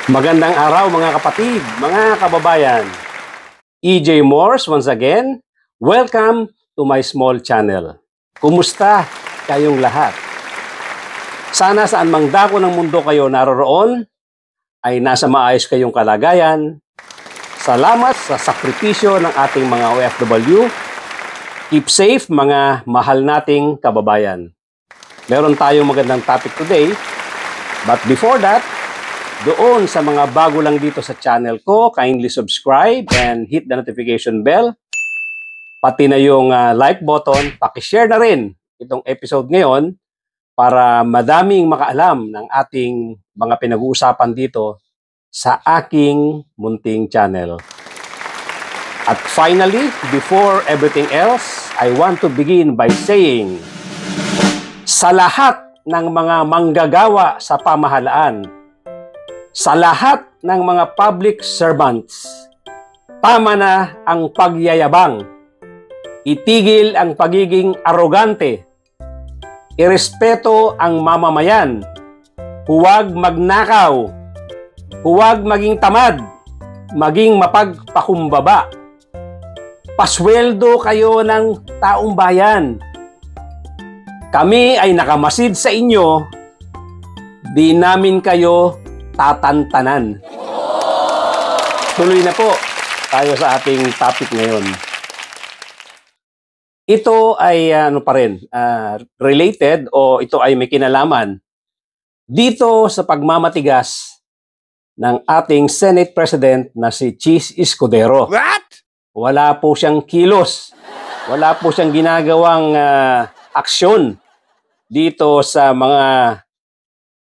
Magandang araw mga kapatid, mga kababayan. EJ Morse once again. Welcome to my small channel. Kumusta kayong lahat? Sana saan mang dako ng mundo kayo naroroon ay nasa maayos kayong kalagayan. Salamat sa sakripisyo ng ating mga OFW. Keep safe mga mahal nating kababayan. Meron tayong magandang topic today. But before that, doon sa mga bago lang dito sa channel ko, kindly subscribe and hit the notification bell. Pati na yung like button, pakishare na rin itong episode ngayon para madaming makaalam ng ating mga pinag-uusapan dito sa aking munting channel. At finally, before everything else, I want to begin by saying, sa lahat ng mga manggagawa sa pamahalaan, sa lahat ng mga public servants, tama na ang pagyayabang. Itigil ang pagiging arogante. Irespeto ang mamamayan. Huwag magnakaw. Huwag maging tamad. Maging mapagpakumbaba. Pasweldo kayo ng taong bayan. Kami ay nakamasid sa inyo. Di namin kayo tatantanan. Tuloy na po tayo sa ating topic ngayon. Ito ay related o ito ay may kinalaman dito sa pagmamatigas ng ating Senate President na si Chis Escudero. What? Wala po siyang kilos. Wala po siyang ginagawang aksyon dito sa mga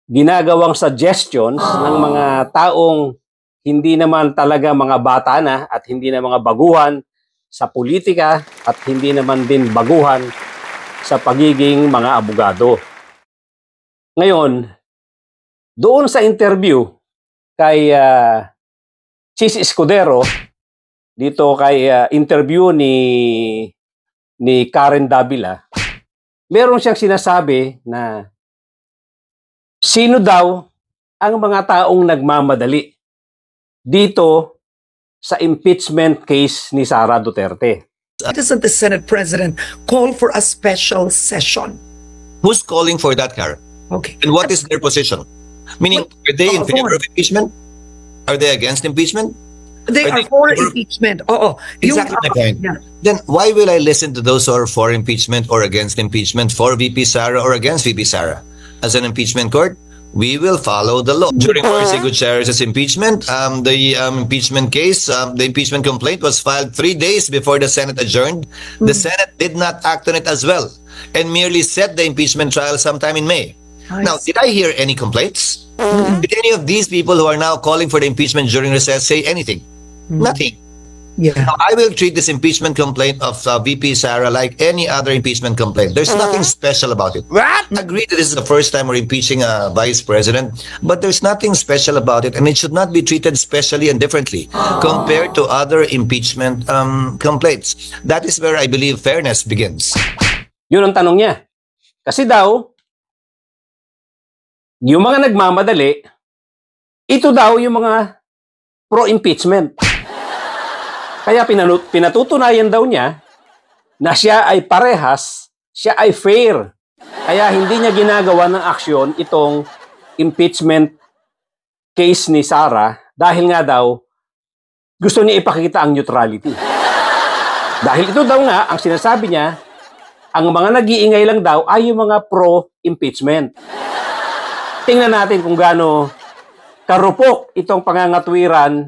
ginagawang suggestions ng mga taong hindi naman talaga mga bata na at hindi na mga baguhan sa politika at hindi naman din baguhan sa pagiging mga abogado. Ngayon, doon sa interview kay Chis Escudero, dito kay interview ni Karen Davila, meron siyang sinasabi na sino daw ang mga taong nagmamadali dito sa impeachment case ni Sara Duterte? Doesn't the Senate President call for a special session? Who's calling for that, Karen? Okay. And what is their position? Meaning, are they in favor of impeachment? Are they against impeachment? They are for impeachment. Oo. Exactly my point. Yeah. Then why will I listen to those who are for impeachment or against impeachment, for VP Sara or against VP Sara? As an impeachment court, we will follow the law. During Marcy Gutierrez's impeachment, the impeachment case, the impeachment complaint was filed 3 days before the Senate adjourned. The Senate did not act on it as well and merely set the impeachment trial sometime in May. Now, did I hear any complaints? Did any of these people who are now calling for the impeachment during recess say anything? Nothing. Yeah. Now, I will treat this impeachment complaint of VP Sara like any other impeachment complaint. There's nothing special about it. What? Agree that this is the first time we're impeaching a vice president, but there's nothing special about it, and it should not be treated specially and differently compared to other impeachment complaints. That is where I believe fairness begins. Yun ang tanong niya. Kasi daw, yung mga nagmamadali, ito daw yung mga pro-impeachment. Kaya pinatutunayan daw niya na siya ay parehas, siya ay fair. Kaya hindi niya ginagawa ng aksyon itong impeachment case ni Sara dahil nga daw gusto niya ipakita ang neutrality. Dahil ito daw nga, ang sinasabi niya, ang mga nag-iingay lang daw ay yung mga pro-impeachment. Tingnan natin kung gaano karupok itong pangangatwiran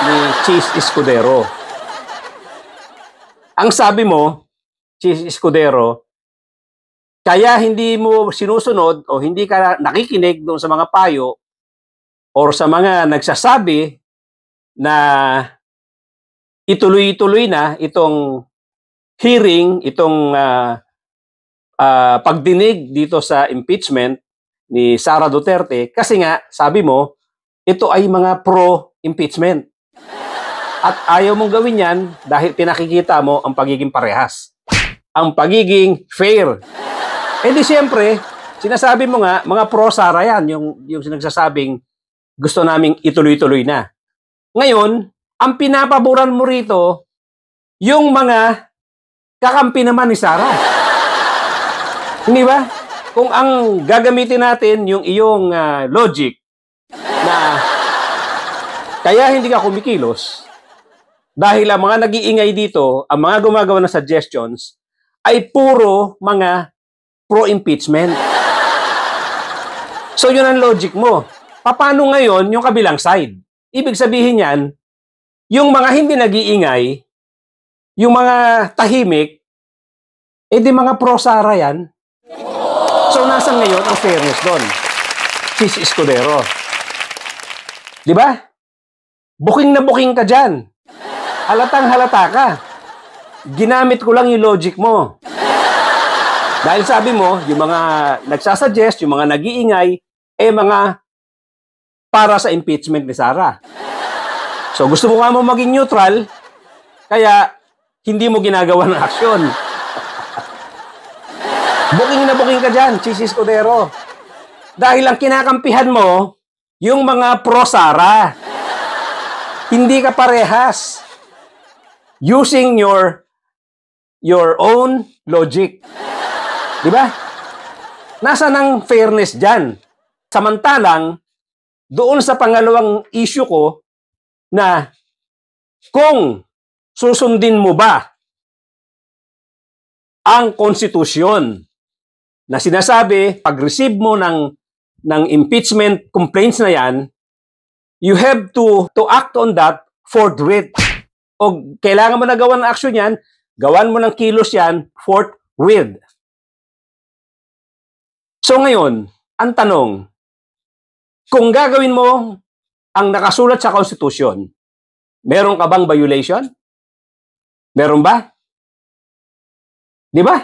ni Chis Escudero. Ang sabi mo, Chis Escudero, kaya hindi mo sinusunod o hindi ka nakikinig doon sa mga payo or sa mga nagsasabi na ituloy-tuloy na itong hearing, itong pagdinig dito sa impeachment ni Sara Duterte kasi nga, sabi mo, ito ay mga pro-impeachment. At ayaw mong gawin yan dahil pinakikita mo ang pagiging parehas. Ang pagiging fair. Eh di siyempre, sinasabi mo nga, mga pro-Sara yan, yung sinagsasabing gusto naming ituloy-tuloy na. Ngayon, ang pinapaboran mo rito, yung mga kakampi naman ni Sara. Hindi ba? Kung ang gagamitin natin yung iyong logic na kaya hindi ka kumikilos dahil ang mga nag-iingay dito, ang mga gumagawa ng suggestions, ay puro mga pro-impeachment. So yun ang logic mo. Paano ngayon yung kabilang side? Ibig sabihin yan, yung mga hindi nag-iingay, yung mga tahimik, di mga pro-Sara yan. So nasa ngayon ang fairness doon? Sis Escudero. Di ba? Booking na booking ka dyan. Halatang halata ka. Ginamit ko lang yung logic mo. Dahil sabi mo, yung mga nagsasuggest, yung mga nag-iingay, mga para sa impeachment ni Sara. So gusto mo nga mo maging neutral, kaya hindi mo ginagawa ng aksyon. Booking na booking ka dyan, Sis Escudero. Dahil ang kinakampihan mo, yung mga pro-Sara. Hindi ka parehas. Using your own logic. Di ba? Nasaan ang fairness dyan? Samantalang, doon sa pangalawang issue ko, na kung susundin mo ba ang konstitusyon na sinasabi, pag-receive mo ng impeachment complaints na yan, you have to act on that forthwith. O kailangan mo na gawan ng action yan, gawan mo ng kilos yan forthwith. So ngayon, ang tanong, kung gagawin mo ang nakasulat sa konstitusyon, meron ka bang violation? Meron ba? Di ba?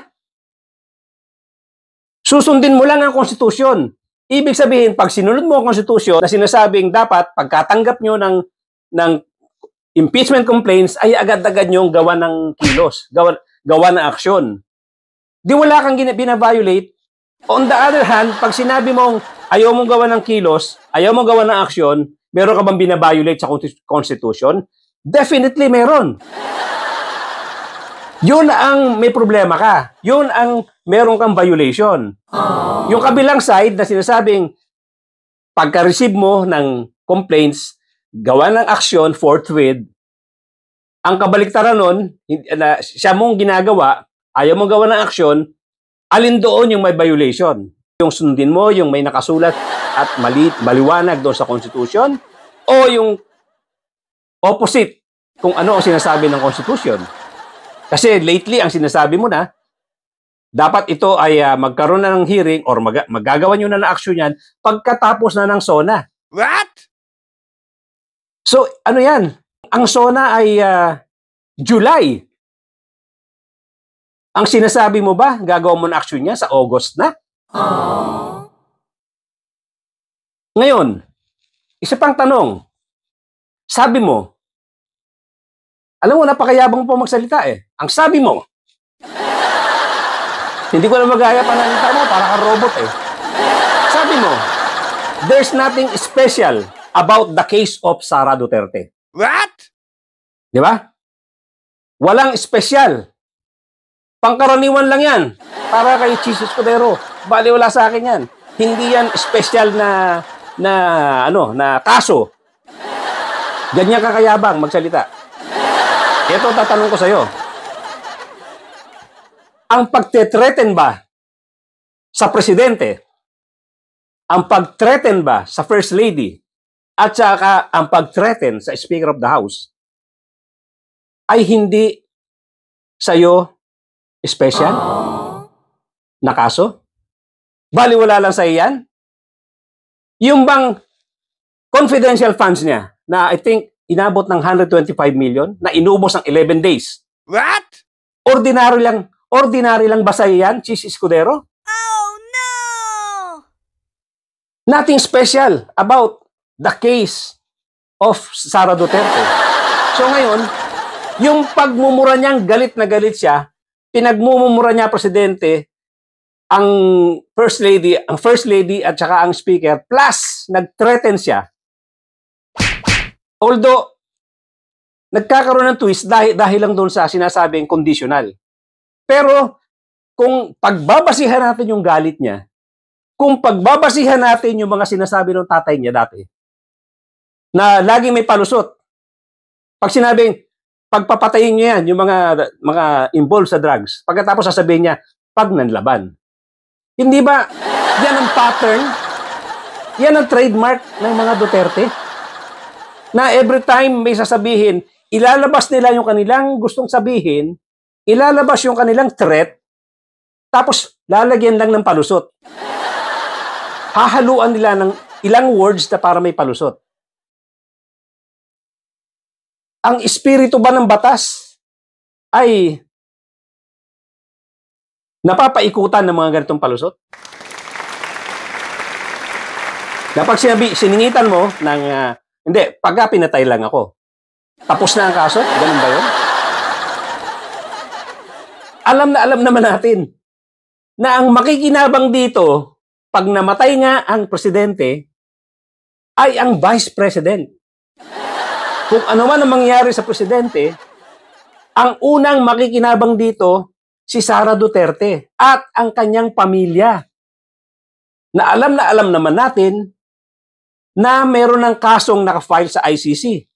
Susundin mo lang ang konstitusyon. Ibig sabihin, pag sinunod mo ang konstitusyon na sinasabing dapat pagkatanggap nyo ng impeachment complaints, ay agad-agad nyo gawa ng kilos, gawa ng aksyon. Di wala kang bina-violate. On the other hand, pag sinabi mong ayaw mong gawa ng kilos, ayaw mong gawa ng aksyon, meron ka bang bina-violate sa constitution? Definitely meron. Yun ang may problema ka. Yun ang meron kang violation. Yung kabilang side na sinasabing pagka-receive mo ng complaints, gawa ng aksyon forthwith, ang kabaliktaran nun, siya mong ginagawa, ayaw mong gawa ng aksyon, alin doon yung may violation? Yung sundin mo, yung may nakasulat at maliwanag doon sa Constitution, o yung opposite kung ano ang sinasabi ng Constitution? Kasi lately, ang sinasabi mo na, dapat ito ay magkaroon na ng hearing or magagawa nyo na ng action yan pagkatapos na ng SONA. What? So, ano yan? Ang SONA ay July. Ang sinasabi mo ba, gagawa mo ng action niya sa August na? Ngayon, isa pang tanong. Sabi mo, alam mo, napakayabang po magsalita eh. Ang sabi mo, hindi ko na magaya panalita mo, para kang robot eh. Sabi mo, there's nothing special about the case of Sara Duterte. What? Di ba? Walang special. Pangkaraniwan lang yan. Para kay Sis Escudero. Bali, wala sa akin yan. Hindi yan special na kaso. Ganyan kakayabang magsalita. Ito tatanong ko sa'yo. Ang pagte-threaten ba sa presidente, ang pag-threaten ba sa First Lady, at saka ang pag-threaten sa Speaker of the House, ay hindi sa'yo special na kaso? Baliwala lang sa'yo yan? Yung bang confidential funds niya, na I think inabot ng 125 million, na inubos ng 11 days. What? Ordinary lang ba sa'yo yan, Sis Escudero? Oh no! Nothing special about the case of Sara Duterte. So ngayon, yung pagmumura niyang galit na galit siya, pinagmumura niya presidente, ang First Lady at saka ang Speaker, plus nag-threaten siya Although, nagkakaroon ng twist dahil lang doon sa sinasabing conditional. Pero, kung pagbabasihan natin yung galit niya, kung pagbabasihan natin yung mga sinasabi ng tatay niya dati, na laging may palusot, pag sinabing, pagpapatayin niyo yan, yung mga involved sa drugs, pagkatapos sasabihin niya, pag nanlaban. Hindi ba, yan ang pattern, yan ang trademark ng mga Duterte, na every time may sasabihin, ilalabas nila yung kanilang gustong sabihin, ilalabas yung kanilang threat, tapos lalagyan lang ng palusot. Hahaluan nila ng ilang words na para may palusot. Ang espiritu ba ng batas ay napapaikutan ng mga ganitong palusot? Na pag siningitan mo ng, hindi, pagka pinatay lang ako, tapos na ang kaso? Ganun ba yun? Alam naman natin na ang makikinabang dito, pag namatay nga ang presidente, ay ang vice president. Kung ano man ang mangyari sa presidente, ang unang makikinabang dito, si Sara Duterte at ang kanyang pamilya. Na alam naman natin na meron ng kasong nakafile sa ICC.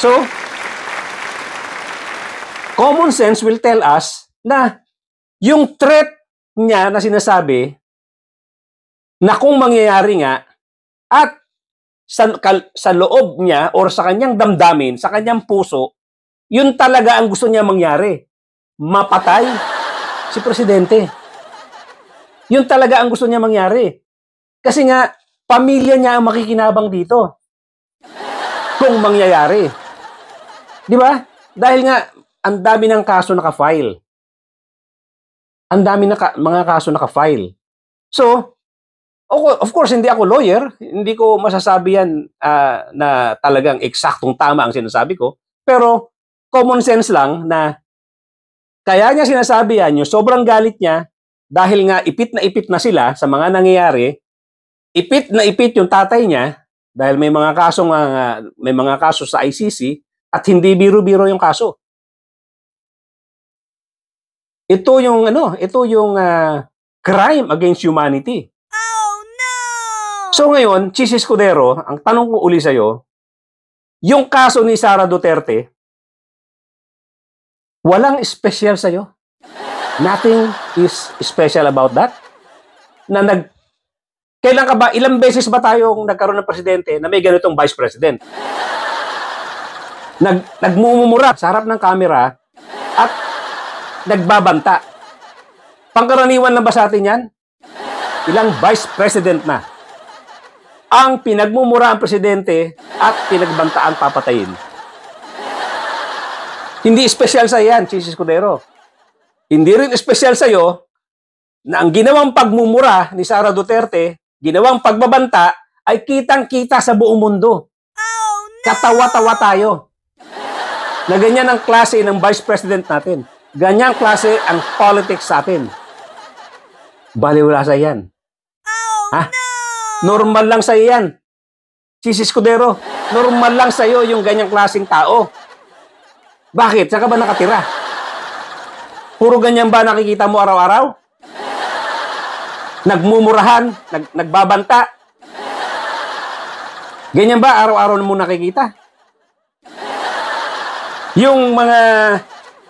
So, common sense will tell us na yung threat niya na sinasabi na kung mangyayari nga at sa loob niya or sa kanyang damdamin, sa kanyang puso, yun talaga ang gusto niya mangyari. Mapatay si presidente. Yun talaga ang gusto niya mangyari. Kasi nga, pamilya niya ang makikinabang dito. Kung mangyayari. Di ba? Dahil nga, ang dami ng kaso naka-file. Ang dami na mga kaso naka-file. So, of course, hindi ako lawyer. Hindi ko masasabi yan na talagang eksaktong tama ang sinasabi ko. Pero, common sense lang na kaya niya sinasabi yan, yung sobrang galit niya, dahil nga ipit na sila sa mga nangyayari, ipit na ipit yung tatay niya, dahil may mga kaso sa ICC, at hindi biro-biro yung kaso. Ito yung crime against humanity. Oh no! So ngayon, Chis Escudero, ang tanong ko uli sa'yo, yung kaso ni Sara Duterte, walang special sa'yo. Nothing is special about that. Kailan ka ba, ilang beses ba tayong nagkaroon ng presidente na may ganitong vice president? Nagmumura sa harap ng camera at nagbabanta. Pangkaraniwan lang ba sa atin yan? Ilang vice president na ang pinagmumura ang presidente at pinagbantaan papatayin. Hindi special sa yan, Chis Escudero. Hindi rin special sa iyo na ang ginawang pagmumura ni Sara Duterte, ginawang pagbabanta, ay kitang-kita sa buong mundo. Oh no! Katawa-tawa tayo. Na ganyan ang klase ng vice president natin. Ganyan klase ang politics sa atin. Baliwala sa yan. Oh Ha? no! Normal lang sa yan. Chis Escudero, normal lang sa iyo yung ganyang klaseng tao. Bakit? Saan ka ba nakatira? Puro ganyan ba nakikita mo araw-araw? Nagmumurahan? Nagbabanta? Ganyan ba araw-araw mo nakikita? Yung mga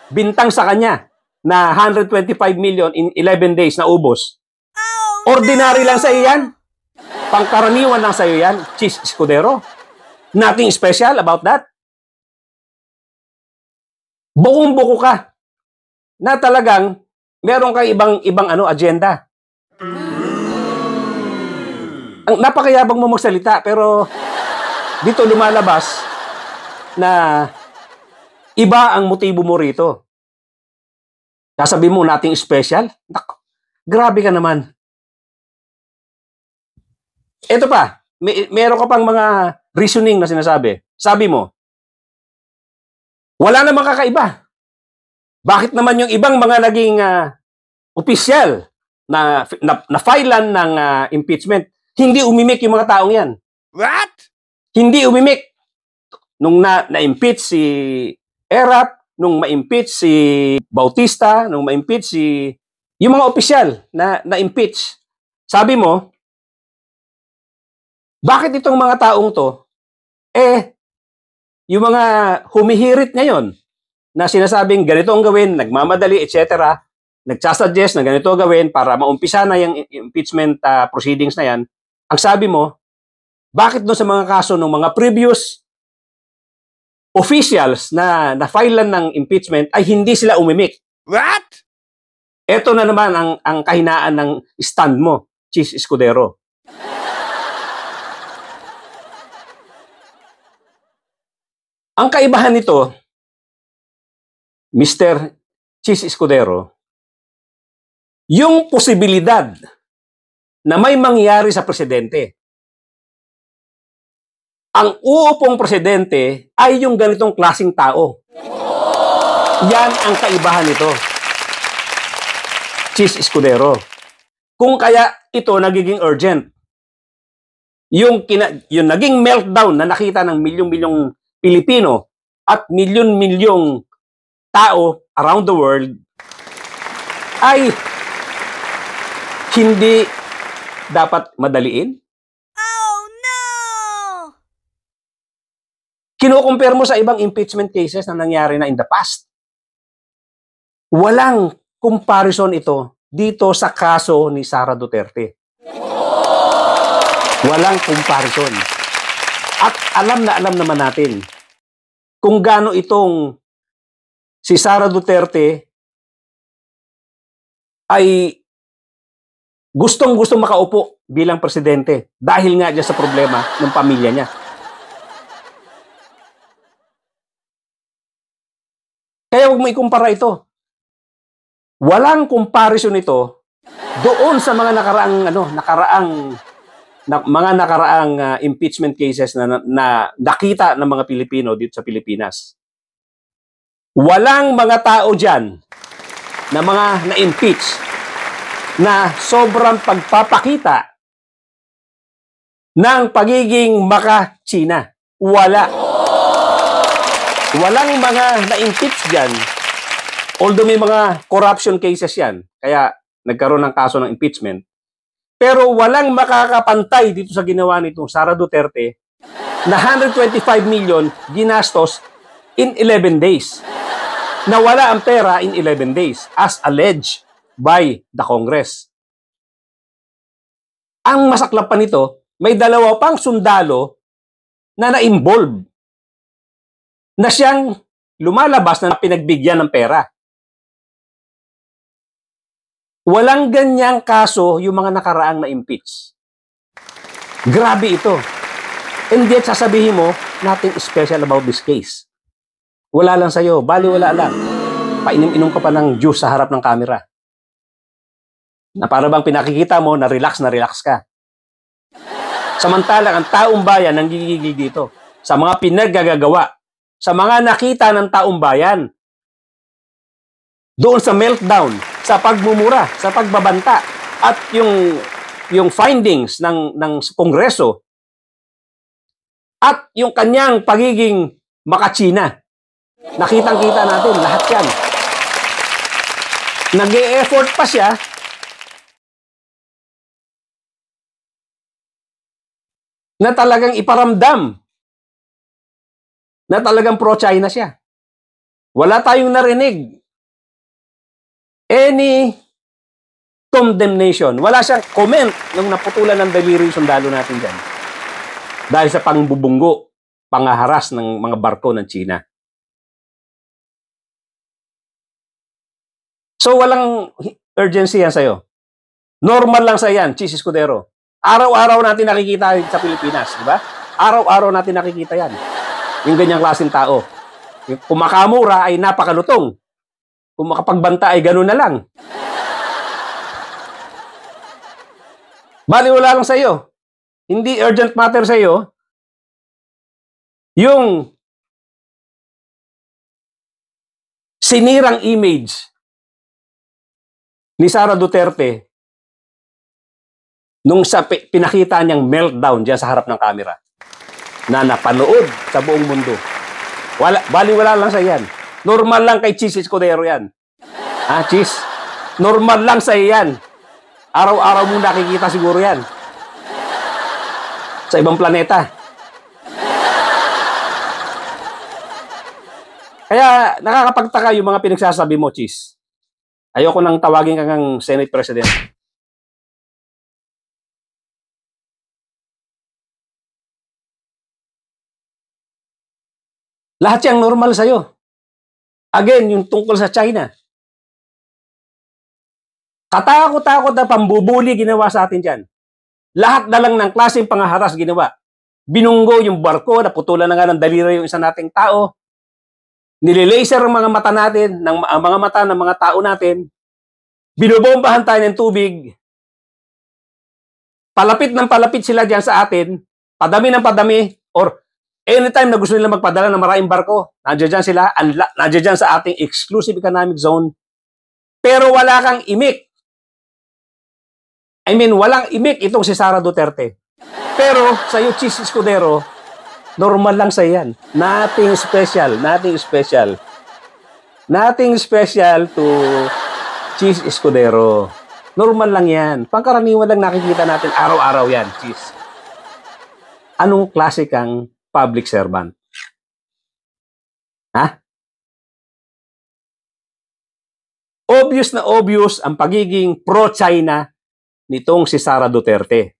bintang sa kanya na 125 million in 11 days na ubos. Ordinary lang sa iyo yan. Pangkaraniwan lang sa iyo yan, Chis Escudero. Nothing special about that. Bukong-buko ka na talagang meron kang ibang agenda. Ang napakayabang mo magsalita pero dito lumalabas na iba ang motibo mo rito. Sasabihin mo nating special? Grabe ka naman. Ito pa, meron ka pang mga reasoning na sinasabi. Sabi mo, wala namang kakaiba. Bakit naman yung ibang mga naging opisyal na filean ng impeachment, hindi umimik yung mga taong yan? What? Hindi umimik nung na-impeach si Erap, nung ma-impeach si Bautista, nung ma-impeach si yung mga opisyal na-impeach. Sabi mo, bakit itong mga taong to, yung mga humihirit ngayon na sinasabing ganito ang gawin, nagmamadali, etc., nagsasuggest na ganito ang gawin para maumpisa na yung impeachment proceedings na yan, ang sabi mo, bakit doon sa mga kaso ng mga previous officials na na-filean ng impeachment ay hindi sila umimik? What? Ito na naman ang kahinaan ng stand mo, Chis Escudero. Ang kaibahan nito, Mr. Chis Escudero, yung posibilidad na may mangyari sa presidente. Ang uupong presidente ay yung ganitong klaseng tao. Yan ang kaibahan nito, Chis Escudero. Kung kaya ito nagiging urgent. Yung naging meltdown na nakita ng milyong-milyong Pilipino at milyon-milyong tao around the world ay hindi dapat madaliin. Oh no! Kino-compare mo sa ibang impeachment cases na nangyari na in the past. Walang comparison ito dito sa kaso ni Sara Duterte. Walang comparison. At alam naman natin kung gaano itong si Sara Duterte ay gustong-gustong makaupo bilang presidente dahil nga dyan sa problema ng pamilya niya. Kaya huwag mo ikumpara ito. Walang comparison ito doon sa mga nakaraang impeachment cases na nakita ng mga Pilipino dito sa Pilipinas. Walang mga tao dyan na mga na-impeach na sobrang pagpapakita ng pagiging maka-China. Wala. Walang mga na-impeach dyan, although may mga corruption cases yan, kaya nagkaroon ng kaso ng impeachment, pero walang makakapantay dito sa ginawa nitong Sara Duterte na 125 million ginastos in 11 days. Nawala ang pera in 11 days as alleged by the Congress. Ang masaklap pa nito, may dalawa pang sundalo na na-involve na siyang lumalabas na pinagbigyan ng pera. Walang ganyang kaso yung mga nakaraang na-impeach. Grabe ito. And yet, sasabihin mo, nothing special about this case. Wala lang sa'yo, baliwala lang. Painom-inom ka pa ng juice sa harap ng camera. Na para bang pinakikita mo na relax ka. Samantalang ang taong bayan nang gigigil dito sa mga pinaggagawa, sa mga nakita ng taong bayan, doon sa meltdown, sa pagmumura, sa pagbabanta, at yung findings ng Kongreso, at yung kanyang pagiging maka-China. Nakitang-kita natin lahat yan. Nag-e-effort pa siya na talagang iparamdam na talagang pro-China siya. Wala tayong narinig any condemnation. Wala siyang comment nung naputulan ng daliri yung sundalo natin dyan. Dahil sa pangbubunggo, pangaharas ng mga barko ng China. So walang urgency yan sa'yo. Normal lang sa yan, Chis Escudero. Araw-araw natin nakikita sa Pilipinas, di ba? Araw-araw natin nakikita yan. Yung ganyang klaseng tao. Yung kumakamura ay napakalutong. Kung makapagbanta ay gano'n na lang. Baliwala lang sa iyo. Hindi urgent matter sa iyo yung sinirang image ni Sara Duterte nung sa pinakita niyang meltdown diyan sa harap ng camera. na napanood sa buong mundo. Baliwala lang sa yan. Normal lang kay Cheese Escudero yan. Cheese? Normal lang sa yan. Araw-araw mo nakikita siguro yan. Sa ibang planeta. Kaya nakakapagtaka yung mga pinagsasabi mo, Cheese. Ayoko nang tawagin kang Senate President. Lahat yang normal sa'yo. Again, yung tungkol sa China. Katakot-takot na pambubuli ginawa sa atin dyan. Lahat na lang ng klaseng pangaharas ginawa. Binunggo yung barko, naputulan na nga ng daliri yung isa nating tao. Nililaser ang mga mata natin, ang mga mata ng mga tao natin. Binubombahan tayo ng tubig. Palapit ng palapit sila dyan sa atin. Padami ng padami. Or anytime na gusto nila magpadala ng maraming barko, nandiyan dyan sila, nandiyan dyan sa ating exclusive economic zone. Pero wala kang imik. Walang imik itong si Sara Duterte. Pero sa'yo, Cheese Escudero, normal lang sa yan. Nothing special. Nothing special. Nothing special to Cheese Escudero. Normal lang yan. Pangkaraniwan lang nakikita natin araw-araw yan, Cheese. Anong klase kang public servant? Obvious na obvious ang pagiging pro-China nitong si Sara Duterte.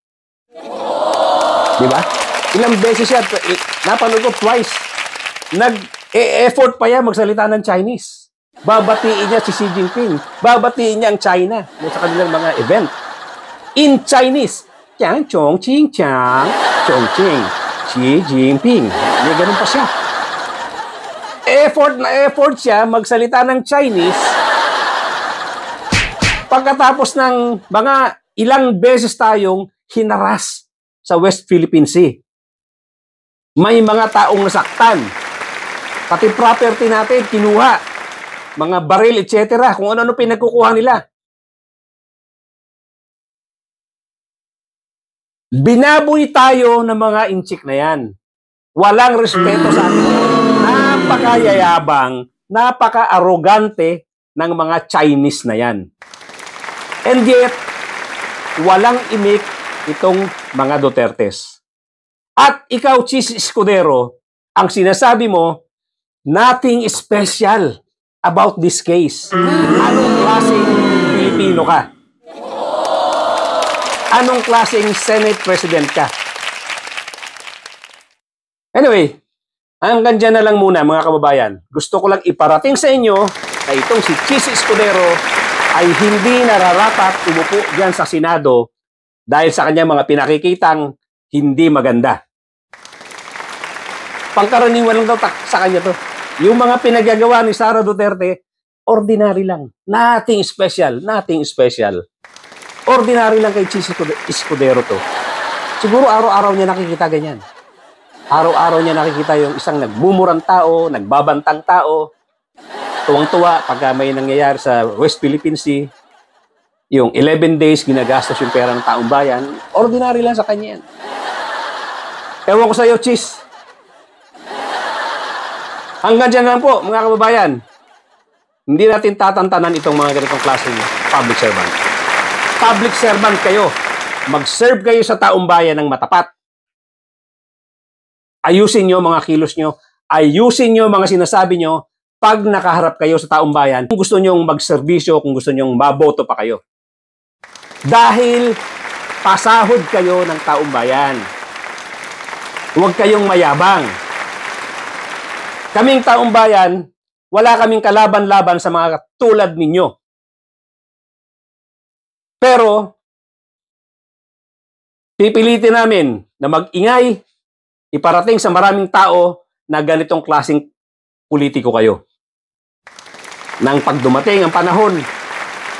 Di ba? Ilang beses siya, napanood ko twice, nag-effort pa yan magsalita ng Chinese. Babatiin niya si Xi Jinping. Babatiin niya ang China sa kanilang mga event. In Chinese, Jiang Chong Qing Chiang, Chong Qing, Xi Jinping. May ganun pa siya. Effort siya magsalita ng Chinese. Pagkatapos ng mga ilang beses tayong hinaras sa West Philippine Sea. May mga taong nasaktan. Pati property natin, kinuha. Mga baril, etc. Kung ano-ano pinagkukuha nila. Binaboy tayo ng mga inchik na yan. Walang respeto sa atin. Napakayayabang, napaka-arrogante ng mga Chinese na yan. And yet, walang imik itong mga Dutertes. At ikaw, Cheese Escudero, ang sinasabi mo, nothing special about this case. Anong klaseng Pilipino ka? Anong klaseng Senate President ka? Anyway, hanggang dyan na lang muna mga kababayan. Gusto ko lang iparating sa inyo na itong si Cheese Escudero ay hindi nararapat umupo dyan sa Senado dahil sa kanyang mga pinakikitang hindi maganda. Pangkaraniwan lang daw sa kanya to. Yung mga pinagagawa ni Sara Duterte, ordinary lang. Nothing special. Nothing special. Ordinary lang kay Cheese Escudero to. Siguro araw-araw niya nakikita ganyan. Araw-araw niya nakikita yung isang nagmumurang tao, nagbabantang tao, tuwang-tuwa pagka may nangyayari sa West Philippine Sea. Yung 11 days ginagastos yung pera ng taong bayan, ordinary lang sa kanya yan. Ewan ko sa iyo, Cheese. Hanggang dyan lang po, mga kababayan. Hindi natin tatantanan itong mga ganitong klaseng public servant. Public servant kayo. Mag-serve kayo sa taong bayan ng matapat. Ayusin nyo mga kilos nyo. Ayusin nyo mga sinasabi nyo pag nakaharap kayo sa taong bayan. Kung gusto nyong magserbisyo, kung gusto nyong maboto pa kayo. Dahil pasahod kayo ng taong bayan. Huwag kayong mayabang. Kaming taong bayan, wala kaming kalaban-laban sa mga tulad ninyo. Pero, pipilitin namin na mag-ingay, iparating sa maraming tao na ganitong klaseng politiko kayo. Nang pagdumating ang panahon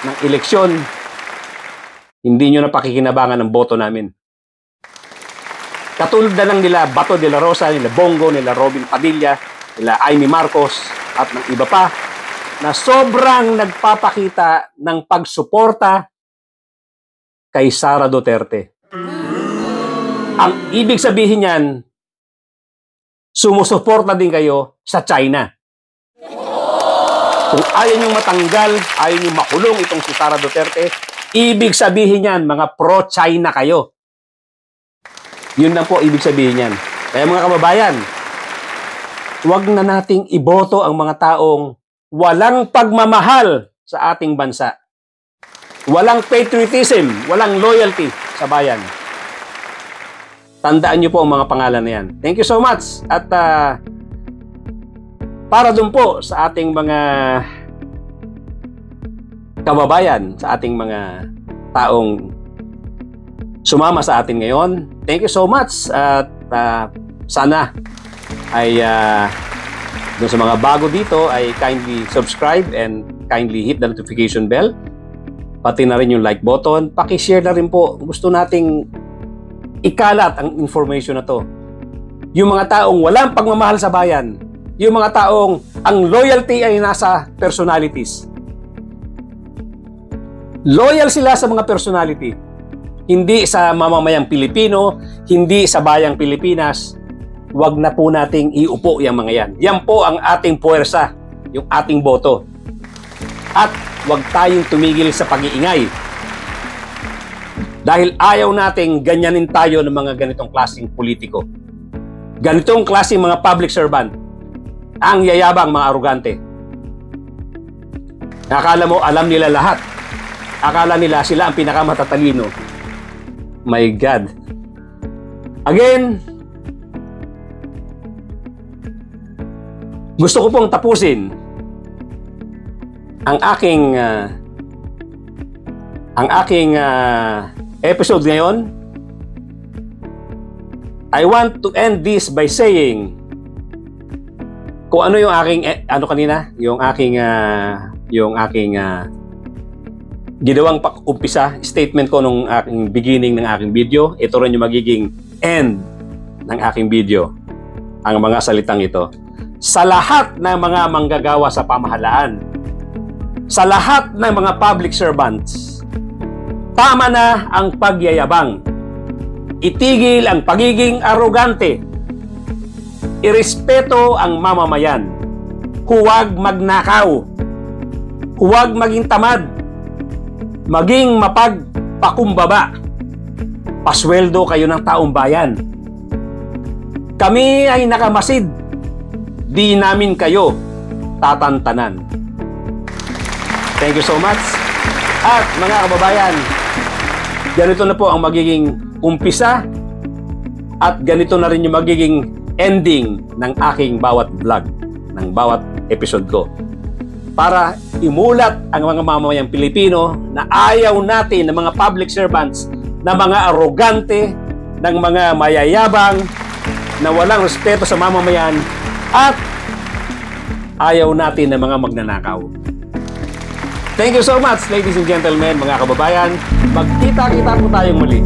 ng eleksyon, hindi nyo na pakikinabangan ang boto namin. Katulad na lang nila Bato de la Rosa, nila Bongo, nila Robin Padilla, nila Amy Marcos, at ng iba pa, na sobrang nagpapakita ng pagsuporta kay Sara Duterte. Ang ibig sabihin niyan, sumusuporta din kayo sa China. Kung ayaw niyong matanggal, ayaw niyong makulong itong si Sara Duterte, ibig sabihin yan, mga pro-China kayo. Yun lang po ibig sabihin yan. Kaya mga kababayan, huwag na nating iboto ang mga taong walang pagmamahal sa ating bansa. Walang patriotism, walang loyalty sa bayan. Tandaan niyo po ang mga pangalan na yan. Thank you so much. At para dun po sa ating mga kababayan, sa ating mga taong sumama sa atin ngayon, thank you so much. At sana ay dun sa mga bago dito ay kindly subscribe and kindly hit the notification bell. Pati na rin yung like button. Paki-share na rin po. Gusto nating ikalat ang information na to. Yung mga taong walang pagmamahal sa bayan. Yung mga taong ang loyalty ay nasa personalities. Loyal sila sa mga personality. Hindi sa mamamayang Pilipino, hindi sa bayang Pilipinas. Huwag na po nating iupo yung mga yan. Yan po ang ating puwersa, yung ating boto. At huwag tayong tumigil sa pag-iingay. Dahil ayaw nating ganyanin tayo ng mga ganitong klaseng politiko. Ganitong klaseng mga public servant. Ang yayabang, mga arugante. Akala mo, alam nila lahat. Akala nila sila ang pinakamatatalino. My God. Again, gusto ko pong tapusin ang aking episode ngayon. I want to end this by saying kung ano yung aking kanina, yung aking ginawang umpisa, statement ko nung aking beginning ng aking video. Ito rin yung magiging end ng aking video. Ang mga salitang ito. Sa lahat ng mga manggagawa sa pamahalaan, sa lahat ng mga public servants, tama na ang pagyayabang. Itigil ang pagiging arugante. Irespeto ang mamamayan. Huwag magnakaw. Huwag maging tamad. Maging mapagpakumbaba. Pasweldo kayo ng taong bayan. Kami ay nakamasid. Di namin kayo tatantanan. Thank you so much. At mga kababayan, ganito na po ang magiging umpisa at ganito na rin yung magiging ending ng aking bawat vlog, ng bawat episode ko. Para imulat ang mga mamamayang Pilipino na ayaw natin ng mga public servants, na mga arrogante, ng mga mayayabang, na walang respeto sa mamamayan, at ayaw natin ng mga magnanakaw. Thank you so much, ladies and gentlemen, mga kababayan. Magkita-kita po tayong muli.